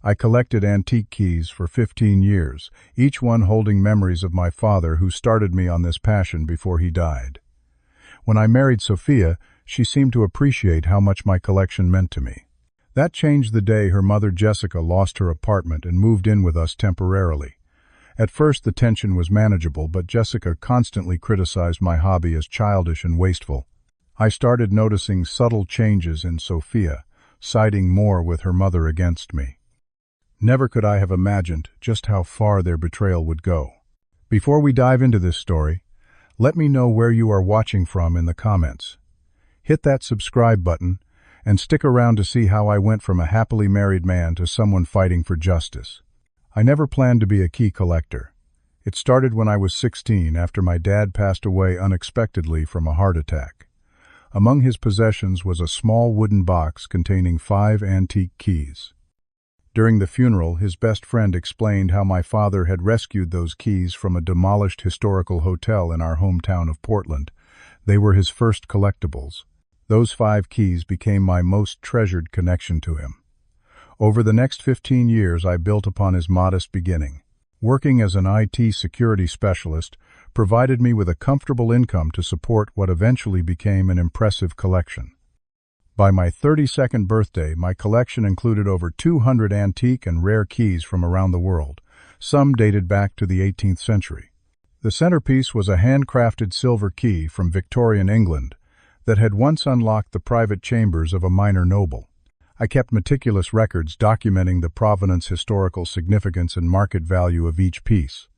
I collected antique keys for 15 years, each one holding memories of my father who started me on this passion before he died. When I married Sophia, she seemed to appreciate how much my collection meant to me. That changed the day her mother Jessica lost her apartment and moved in with us temporarily. At first the tension was manageable, but Jessica constantly criticized my hobby as childish and wasteful. I started noticing subtle changes in Sophia, siding more with her mother against me. Never could I have imagined just how far their betrayal would go. Before we dive into this story, let me know where you are watching from in the comments. Hit that subscribe button and stick around to see how I went from a happily married man to someone fighting for justice. I never planned to be a key collector. It started when I was 16 after my dad passed away unexpectedly from a heart attack. Among his possessions was a small wooden box containing 5 antique keys. During the funeral, his best friend explained how my father had rescued those keys from a demolished historical hotel in our hometown of Portland. They were his first collectibles. Those 5 keys became my most treasured connection to him. Over the next 15 years, I built upon his modest beginning. Working as an IT security specialist provided me with a comfortable income to support what eventually became an impressive collection. By my 32nd birthday, my collection included over 200 antique and rare keys from around the world. Some dated back to the 18th century. The centerpiece was a handcrafted silver key from Victorian England that had once unlocked the private chambers of a minor noble. I kept meticulous records documenting the provenance, historical significance, and market value of each piece.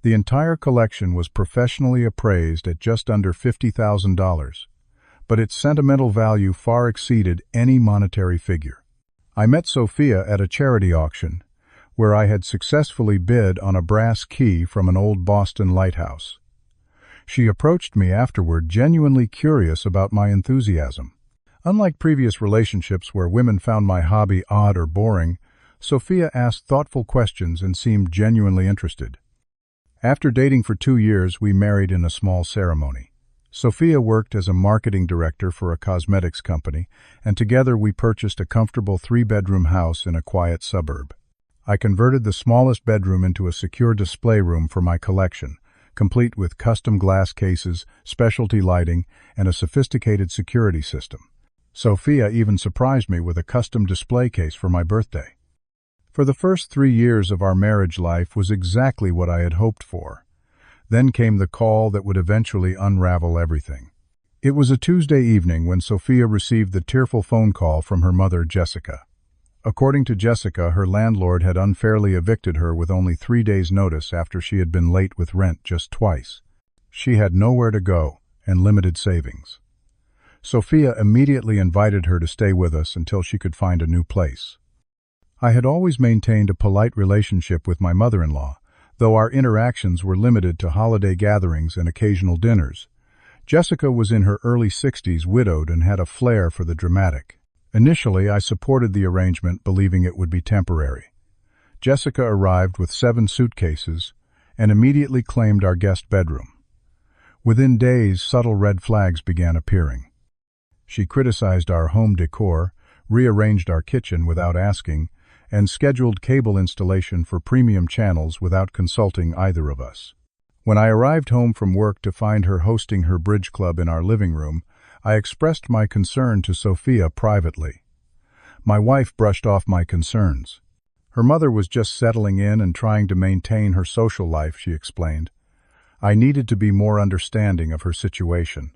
The entire collection was professionally appraised at just under $50,000, but its sentimental value far exceeded any monetary figure. I met Sophia at a charity auction, where I had successfully bid on a brass key from an old Boston lighthouse. She approached me afterward, genuinely curious about my enthusiasm. Unlike previous relationships where women found my hobby odd or boring, Sophia asked thoughtful questions and seemed genuinely interested. After dating for 2 years, we married in a small ceremony. Sophia worked as a marketing director for a cosmetics company, and together we purchased a comfortable 3-bedroom house in a quiet suburb. I converted the smallest bedroom into a secure display room for my collection, complete with custom glass cases, specialty lighting, and a sophisticated security system. Sophia even surprised me with a custom display case for my birthday. For the first 3 years of our marriage life was exactly what I had hoped for. Then came the call that would eventually unravel everything. It was a Tuesday evening when Sophia received the tearful phone call from her mother, Jessica. According to Jessica, her landlord had unfairly evicted her with only 3 days' notice after she had been late with rent just twice. She had nowhere to go and limited savings. Sophia immediately invited her to stay with us until she could find a new place. I had always maintained a polite relationship with my mother-in-law, though our interactions were limited to holiday gatherings and occasional dinners. Jessica was in her early 60s, widowed, and had a flair for the dramatic. Initially, I supported the arrangement, believing it would be temporary. Jessica arrived with 7 suitcases and immediately claimed our guest bedroom. Within days, subtle red flags began appearing. She criticized our home decor, rearranged our kitchen without asking, and scheduled cable installation for premium channels without consulting either of us. When I arrived home from work to find her hosting her bridge club in our living room, I expressed my concern to Sophia privately. My wife brushed off my concerns. Her mother was just settling in and trying to maintain her social life, she explained. I needed to be more understanding of her situation.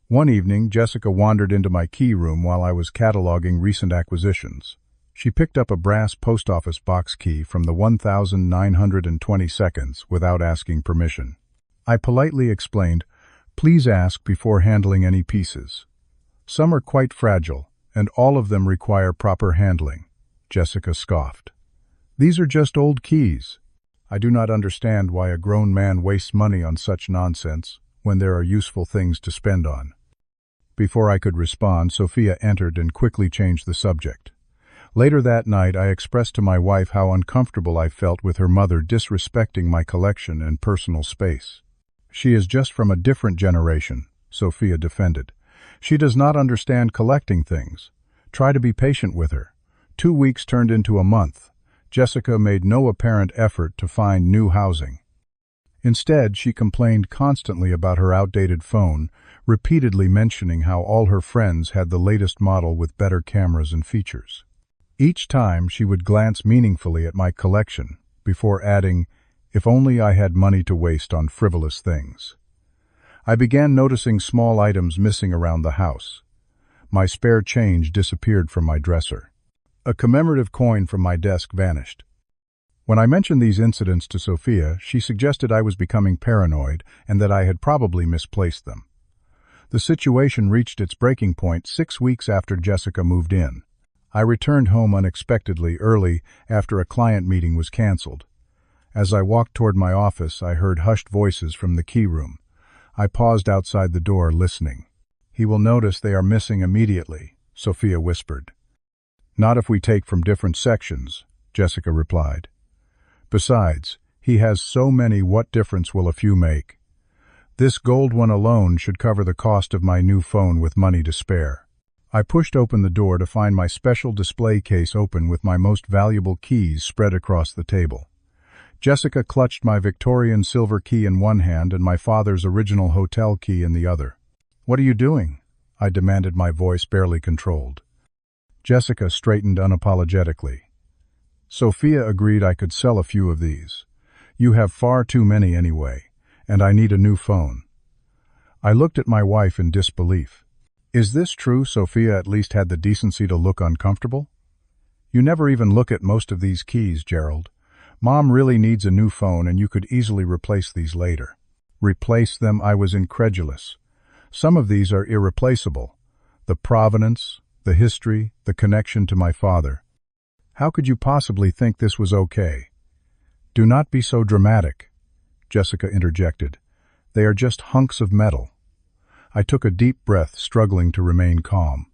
One evening, Jessica wandered into my key room while I was cataloging recent acquisitions. She picked up a brass post office box key from the 1922 without asking permission. I politely explained, "Please ask before handling any pieces. Some are quite fragile, and all of them require proper handling." Jessica scoffed. "These are just old keys. I do not understand why a grown man wastes money on such nonsense when there are useful things to spend on." Before I could respond, Sophia entered and quickly changed the subject. Later that night, I expressed to my wife how uncomfortable I felt with her mother disrespecting my collection and personal space. "She is just from a different generation," Sophia defended. "She does not understand collecting things. Try to be patient with her. 2 weeks turned into a month. Jessica made no apparent effort to find new housing. Instead, she complained constantly about her outdated phone, repeatedly mentioning how all her friends had the latest model with better cameras and features. Each time, she would glance meaningfully at my collection, before adding, "If only I had money to waste on frivolous things." I began noticing small items missing around the house. My spare change disappeared from my dresser. A commemorative coin from my desk vanished. When I mentioned these incidents to Sophia, she suggested I was becoming paranoid and that I had probably misplaced them. The situation reached its breaking point 6 weeks after Jessica moved in. I returned home unexpectedly early after a client meeting was canceled. As I walked toward my office, I heard hushed voices from the key room. I paused outside the door, listening. "He will notice they are missing immediately," Sophia whispered. "Not if we take from different sections," Jessica replied. "Besides, he has so many, what difference will a few make? This gold one alone should cover the cost of my new phone with money to spare." I pushed open the door to find my special display case open with my most valuable keys spread across the table. Jessica clutched my Victorian silver key in one hand and my father's original hotel key in the other. "What are you doing?" I demanded, my voice barely controlled. Jessica straightened unapologetically. "Sophia agreed I could sell a few of these. You have far too many anyway, and I need a new phone." I looked at my wife in disbelief. "Is this true?" Sophia at least had the decency to look uncomfortable. "You never even look at most of these keys, Gerald. Mom really needs a new phone and you could easily replace these later." "Replace them?" I was incredulous. "Some of these are irreplaceable. The provenance, the history, the connection to my father. How could you possibly think this was okay?" "Do not be so dramatic," Jessica interjected. "They are just hunks of metal." I took a deep breath, struggling to remain calm.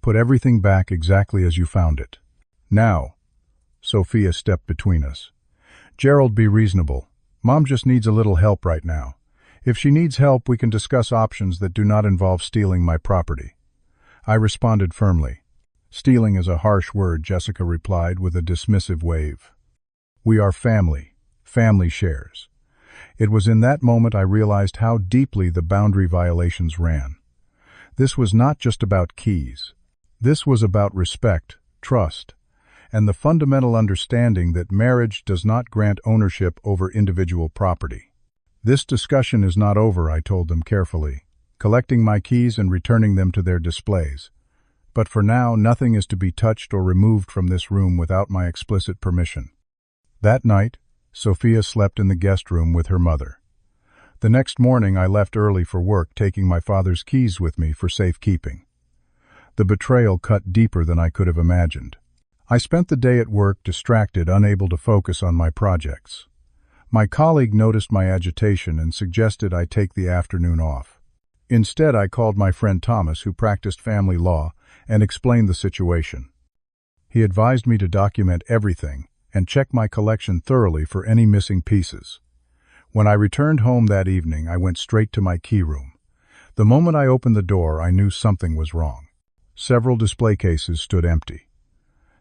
"Put everything back exactly as you found it." "Now," Sophia stepped between us. "Gerald, be reasonable. Mom just needs a little help right now. If she needs help, we can discuss options that do not involve stealing my property." I responded firmly. "Stealing is a harsh word," Jessica replied with a dismissive wave. "We are family. Family shares." It was in that moment I realized how deeply the boundary violations ran. This was not just about keys. This was about respect, trust, and the fundamental understanding that marriage does not grant ownership over individual property. "This discussion is not over," I told them carefully, collecting my keys and returning them to their displays. "But for now, nothing is to be touched or removed from this room without my explicit permission." That night, Sophia slept in the guest room with her mother. The next morning, I left early for work, taking my father's keys with me for safekeeping. The betrayal cut deeper than I could have imagined. I spent the day at work, distracted, unable to focus on my projects. My colleague noticed my agitation and suggested I take the afternoon off. Instead, I called my friend Thomas, who practiced family law, and explained the situation. He advised me to document everything and check my collection thoroughly for any missing pieces. When I returned home that evening, I went straight to my key room. The moment I opened the door, I knew something was wrong. Several display cases stood empty.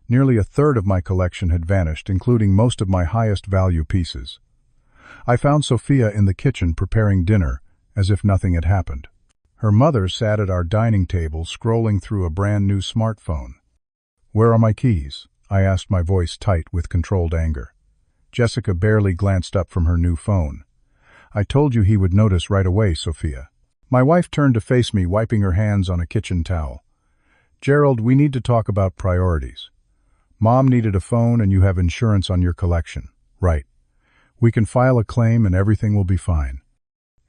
Nearly a third of my collection had vanished, including most of my highest value pieces. I found Sophia in the kitchen preparing dinner, as if nothing had happened. Her mother sat at our dining table, scrolling through a brand new smartphone. "Where are my keys?" I asked, my voice tight with controlled anger. Jessica barely glanced up from her new phone. "I told you he would notice right away, Sophia." My wife turned to face me, wiping her hands on a kitchen towel. "Gerald, we need to talk about priorities. Mom needed a phone and you have insurance on your collection. Right. We can file a claim and everything will be fine."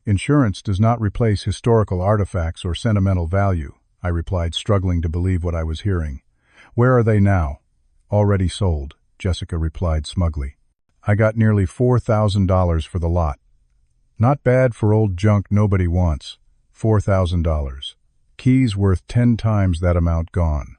"Insurance does not replace historical artifacts or sentimental value," I replied, struggling to believe what I was hearing. "Where are they now?" "Already sold," Jessica replied smugly. "I got nearly $4,000 for the lot." "Not bad for old junk nobody wants. $4,000. Keys worth 10 times that amount gone.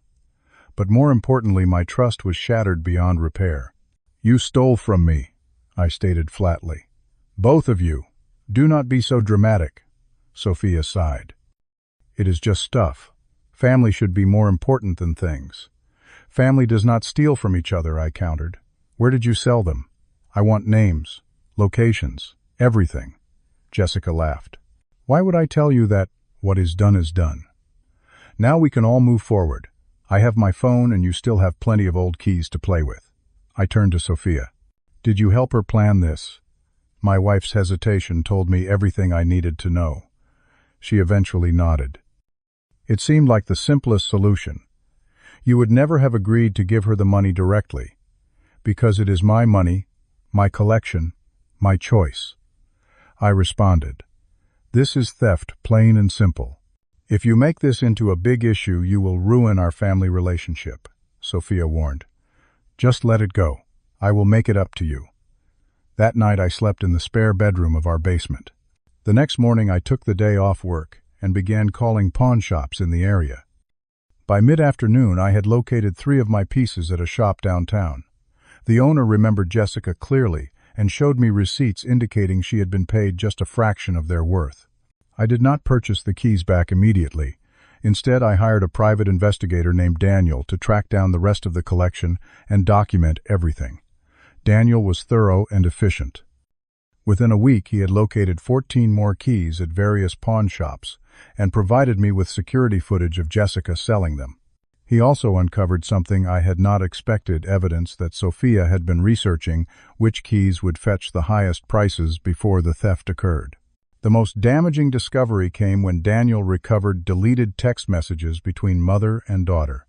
But more importantly, my trust was shattered beyond repair." "You stole from me," I stated flatly. "Both of you. Do not be so dramatic," Sophia sighed. "It is just stuff. Family should be more important than things." Family does not steal from each other, I countered. Where did you sell them? I want names, locations, everything. Jessica laughed. Why would I tell you that? What is done is done. Now we can all move forward. I have my phone and you still have plenty of old keys to play with. I turned to Sophia. Did you help her plan this? My wife's hesitation told me everything I needed to know. She eventually nodded. It seemed like the simplest solution. You would never have agreed to give her the money directly, because it is my money, my collection, my choice. I responded. This is theft, plain and simple. If you make this into a big issue, you will ruin our family relationship, Sophia warned. Just let it go. I will make it up to you. That night I slept in the spare bedroom of our basement. The next morning I took the day off work and began calling pawn shops in the area. By mid-afternoon I had located 3 of my pieces at a shop downtown. The owner remembered Jessica clearly and showed me receipts indicating she had been paid just a fraction of their worth. I did not purchase the keys back immediately. Instead, I hired a private investigator named Daniel to track down the rest of the collection and document everything. Daniel was thorough and efficient. Within a week, he had located 14 more keys at various pawn shops and provided me with security footage of Jessica selling them. He also uncovered something I had not expected, evidence that Sophia had been researching which keys would fetch the highest prices before the theft occurred. The most damaging discovery came when Daniel recovered deleted text messages between mother and daughter.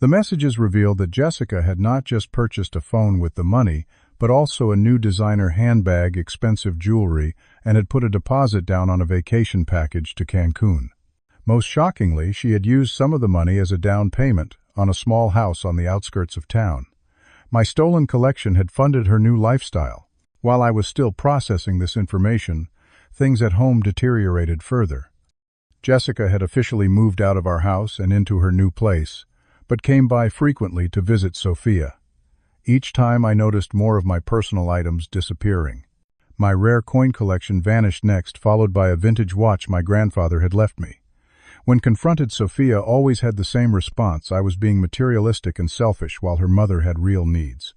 The messages revealed that Jessica had not just purchased a phone with the money, but also a new designer handbag, expensive jewelry, and had put a deposit down on a vacation package to Cancun. Most shockingly, she had used some of the money as a down payment on a small house on the outskirts of town. My stolen collection had funded her new lifestyle. While I was still processing this information, things at home deteriorated further. Jessica had officially moved out of our house and into her new place, but came by frequently to visit Sophia. Each time I noticed more of my personal items disappearing. My rare coin collection vanished next, followed by a vintage watch my grandfather had left me. When confronted, Sophia always had the same response: I was being materialistic and selfish while her mother had real needs.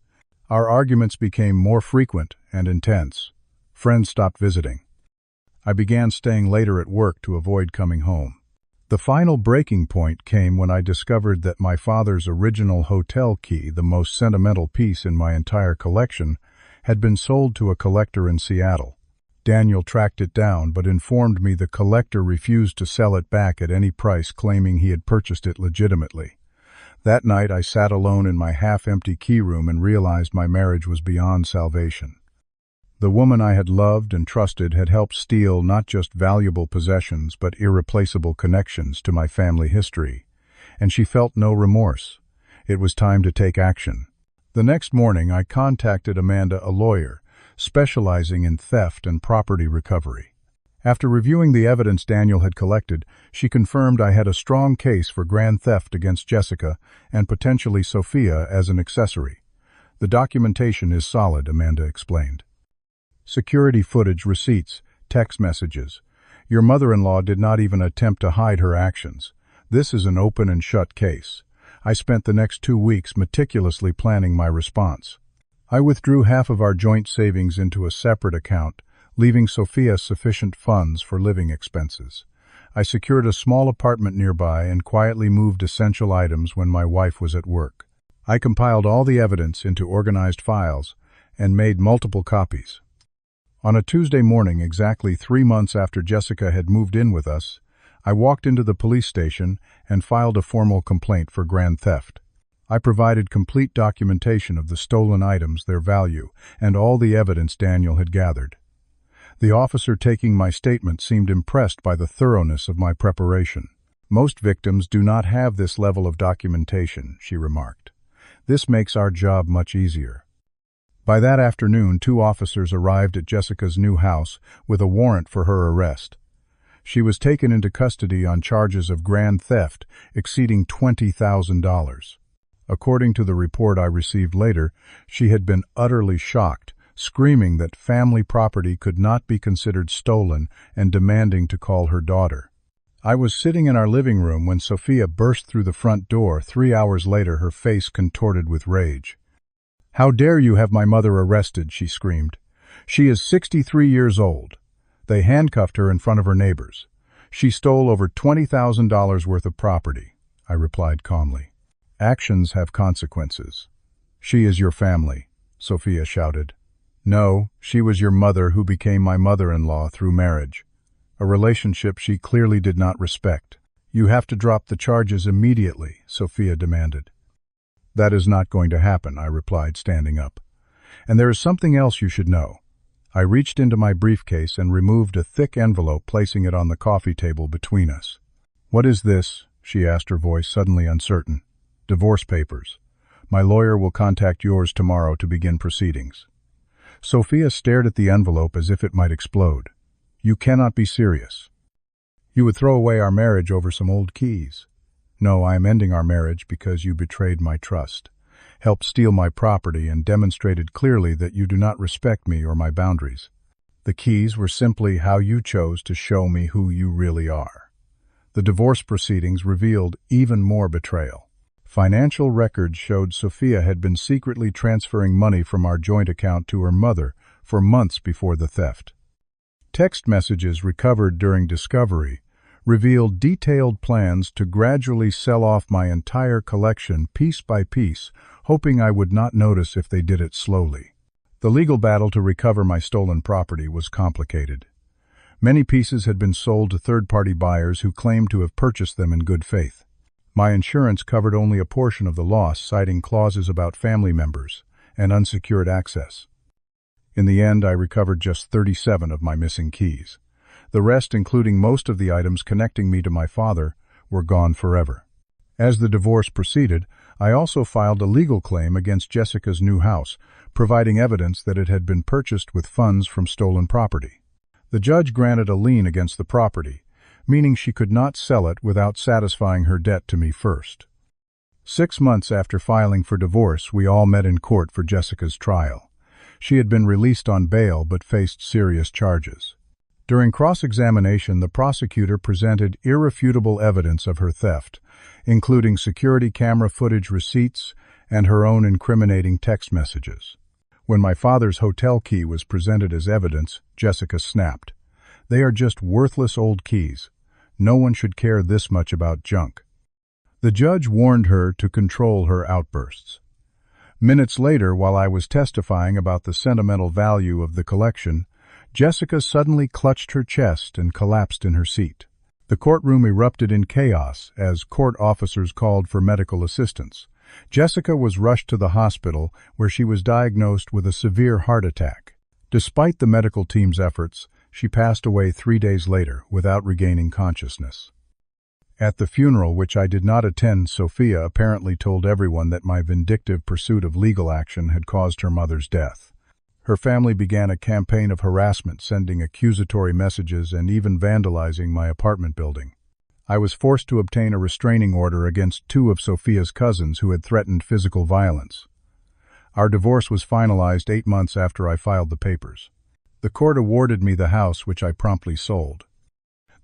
Our arguments became more frequent and intense. Friends stopped visiting. I began staying later at work to avoid coming home. The final breaking point came when I discovered that my father's original hotel key, the most sentimental piece in my entire collection, had been sold to a collector in Seattle. Daniel tracked it down, but informed me the collector refused to sell it back at any price, claiming he had purchased it legitimately. That night I sat alone in my half-empty key room and realized my marriage was beyond salvation. The woman I had loved and trusted had helped steal not just valuable possessions but irreplaceable connections to my family history, and she felt no remorse. It was time to take action. The next morning I contacted Amanda, a lawyer, specializing in theft and property recovery. After reviewing the evidence Daniel had collected, she confirmed I had a strong case for grand theft against Jessica and potentially Sophia as an accessory. The documentation is solid, Amanda explained. Security footage, receipts, text messages. Your mother-in-law did not even attempt to hide her actions. This is an open and shut case. I spent the next 2 weeks meticulously planning my response. I withdrew half of our joint savings into a separate account, leaving Sophia sufficient funds for living expenses. I secured a small apartment nearby and quietly moved essential items when my wife was at work. I compiled all the evidence into organized files and made multiple copies. On a Tuesday morning, exactly 3 months after Jessica had moved in with us, I walked into the police station and filed a formal complaint for grand theft. I provided complete documentation of the stolen items, their value, and all the evidence Daniel had gathered. The officer taking my statement seemed impressed by the thoroughness of my preparation. Most victims do not have this level of documentation, she remarked. This makes our job much easier. By that afternoon, 2 officers arrived at Jessica's new house with a warrant for her arrest. She was taken into custody on charges of grand theft exceeding $20,000. According to the report I received later, she had been utterly shocked, screaming that family property could not be considered stolen and demanding to call her daughter. I was sitting in our living room when Sophia burst through the front door. 3 hours later, her face contorted with rage. "How dare you have my mother arrested?" she screamed. "She is 63 years old. They handcuffed her in front of her neighbors. She stole over $20,000 worth of property," I replied calmly. "Actions have consequences." "She is your family," Sophia shouted. "No, she was your mother who became my mother-in-law through marriage. A relationship she clearly did not respect." "You have to drop the charges immediately," Sophia demanded. "That is not going to happen," I replied, standing up. "And there is something else you should know." I reached into my briefcase and removed a thick envelope, placing it on the coffee table between us. "What is this?" she asked, her voice suddenly uncertain. "Divorce papers. My lawyer will contact yours tomorrow to begin proceedings." Sophia stared at the envelope as if it might explode. "You cannot be serious. You would throw away our marriage over some old keys." "No, I am ending our marriage because you betrayed my trust, helped steal my property, and demonstrated clearly that you do not respect me or my boundaries. The keys were simply how you chose to show me who you really are." The divorce proceedings revealed even more betrayal. Financial records showed Sophia had been secretly transferring money from our joint account to her mother for months before the theft. Text messages recovered during discovery revealed detailed plans to gradually sell off my entire collection piece by piece, hoping I would not notice if they did it slowly. The legal battle to recover my stolen property was complicated. Many pieces had been sold to third-party buyers who claimed to have purchased them in good faith. My insurance covered only a portion of the loss, citing clauses about family members and unsecured access. In the end, I recovered just 37 of my missing keys. The rest, including most of the items connecting me to my father, were gone forever. As the divorce proceeded, I also filed a legal claim against Jessica's new house, providing evidence that it had been purchased with funds from stolen property. The judge granted a lien against the property, meaning she could not sell it without satisfying her debt to me first. 6 months after filing for divorce, we all met in court for Jessica's trial. She had been released on bail but faced serious charges. During cross-examination, the prosecutor presented irrefutable evidence of her theft, including security camera footage, receipts, and her own incriminating text messages. When my father's hotel key was presented as evidence, Jessica snapped. "They are just worthless old keys. No one should care this much about junk." The judge warned her to control her outbursts. Minutes later, while I was testifying about the sentimental value of the collection, Jessica suddenly clutched her chest and collapsed in her seat. The courtroom erupted in chaos as court officers called for medical assistance. Jessica was rushed to the hospital, where she was diagnosed with a severe heart attack. Despite the medical team's efforts, she passed away 3 days later without regaining consciousness. At the funeral, which I did not attend, Sophia apparently told everyone that my vindictive pursuit of legal action had caused her mother's death. Her family began a campaign of harassment, sending accusatory messages and even vandalizing my apartment building. I was forced to obtain a restraining order against 2 of Sophia's cousins who had threatened physical violence. Our divorce was finalized 8 months after I filed the papers. The court awarded me the house, which I promptly sold.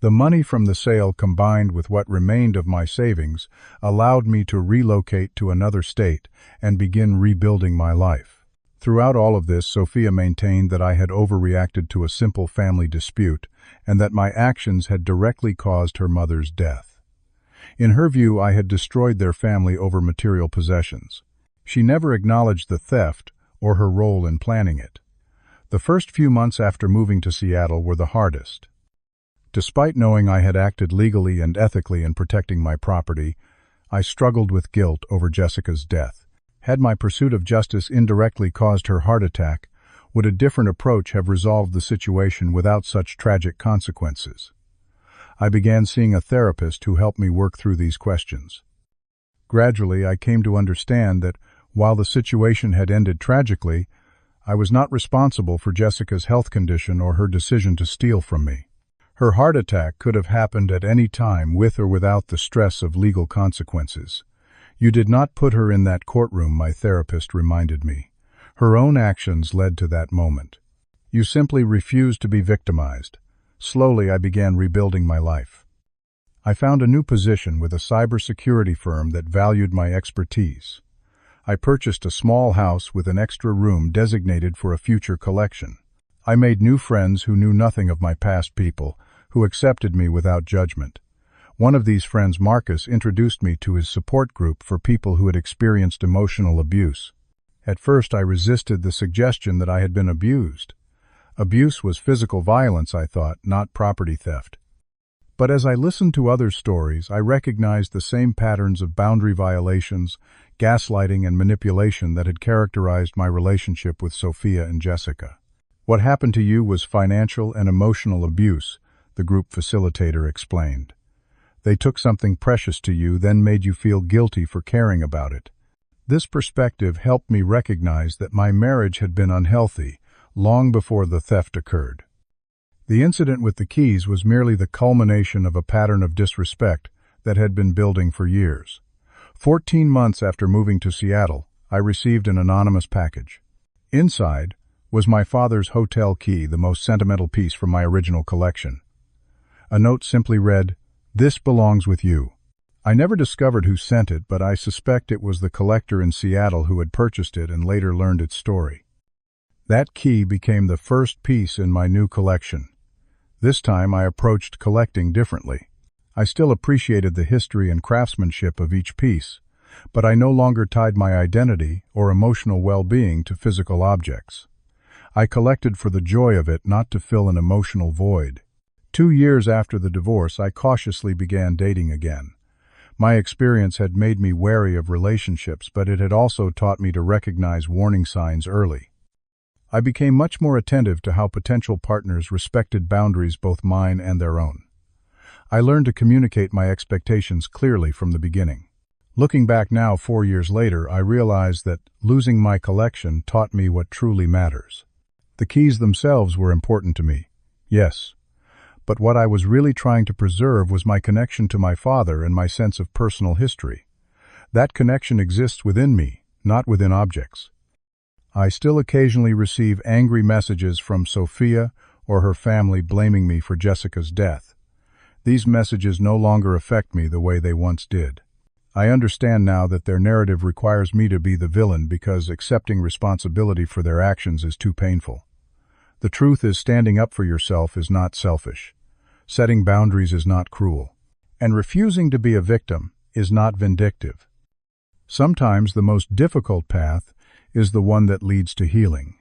The money from the sale, combined with what remained of my savings, allowed me to relocate to another state and begin rebuilding my life. Throughout all of this, Sophia maintained that I had overreacted to a simple family dispute and that my actions had directly caused her mother's death. In her view, I had destroyed their family over material possessions. She never acknowledged the theft or her role in planning it. The first few months after moving to Seattle were the hardest. Despite knowing I had acted legally and ethically in protecting my property, I struggled with guilt over Jessica's death. Had my pursuit of justice indirectly caused her heart attack, would a different approach have resolved the situation without such tragic consequences? I began seeing a therapist who helped me work through these questions. Gradually, I came to understand that while the situation had ended tragically, I was not responsible for Jessica's health condition or her decision to steal from me. Her heart attack could have happened at any time, with or without the stress of legal consequences. "You did not put her in that courtroom," my therapist reminded me. "Her own actions led to that moment. You simply refused to be victimized." Slowly, I began rebuilding my life. I found a new position with a cybersecurity firm that valued my expertise. I purchased a small house with an extra room designated for a future collection. I made new friends who knew nothing of my past people, who accepted me without judgment. One of these friends, Marcus, introduced me to his support group for people who had experienced emotional abuse. At first, I resisted the suggestion that I had been abused. Abuse was physical violence, I thought, not property theft. But as I listened to other stories, I recognized the same patterns of boundary violations, gaslighting, and manipulation that had characterized my relationship with Sophia and Jessica. What happened to you was financial and emotional abuse, the group facilitator explained. They took something precious to you, then made you feel guilty for caring about it. This perspective helped me recognize that my marriage had been unhealthy long before the theft occurred. The incident with the keys was merely the culmination of a pattern of disrespect that had been building for years. 14 months after moving to Seattle, I received an anonymous package. Inside was my father's hotel key, the most sentimental piece from my original collection. A note simply read, "This belongs with you." I never discovered who sent it, but I suspect it was the collector in Seattle who had purchased it and later learned its story. That key became the first piece in my new collection. This time I approached collecting differently. I still appreciated the history and craftsmanship of each piece, but I no longer tied my identity or emotional well-being to physical objects. I collected for the joy of it, not to fill an emotional void. 2 years after the divorce, I cautiously began dating again. My experience had made me wary of relationships, but it had also taught me to recognize warning signs early. I became much more attentive to how potential partners respected boundaries, both mine and their own. I learned to communicate my expectations clearly from the beginning. Looking back now, 4 years later, I realized that losing my collection taught me what truly matters. The keys themselves were important to me, yes, but what I was really trying to preserve was my connection to my father and my sense of personal history. That connection exists within me, not within objects. I still occasionally receive angry messages from Sophia or her family blaming me for Jessica's death. These messages no longer affect me the way they once did. I understand now that their narrative requires me to be the villain because accepting responsibility for their actions is too painful. The truth is, standing up for yourself is not selfish. Setting boundaries is not cruel. And refusing to be a victim is not vindictive. Sometimes the most difficult path is the one that leads to healing.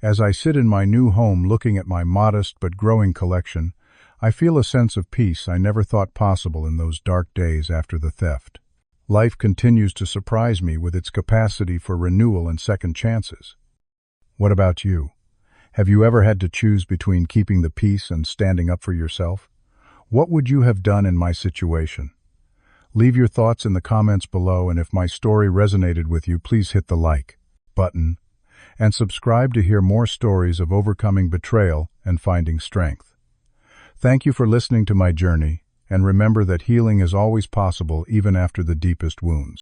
As I sit in my new home looking at my modest but growing collection, I feel a sense of peace I never thought possible in those dark days after the theft. Life continues to surprise me with its capacity for renewal and second chances. What about you? Have you ever had to choose between keeping the peace and standing up for yourself? What would you have done in my situation? Leave your thoughts in the comments below, and if my story resonated with you, please hit the like button and subscribe to hear more stories of overcoming betrayal and finding strength. Thank you for listening to my journey, and remember that healing is always possible even after the deepest wounds.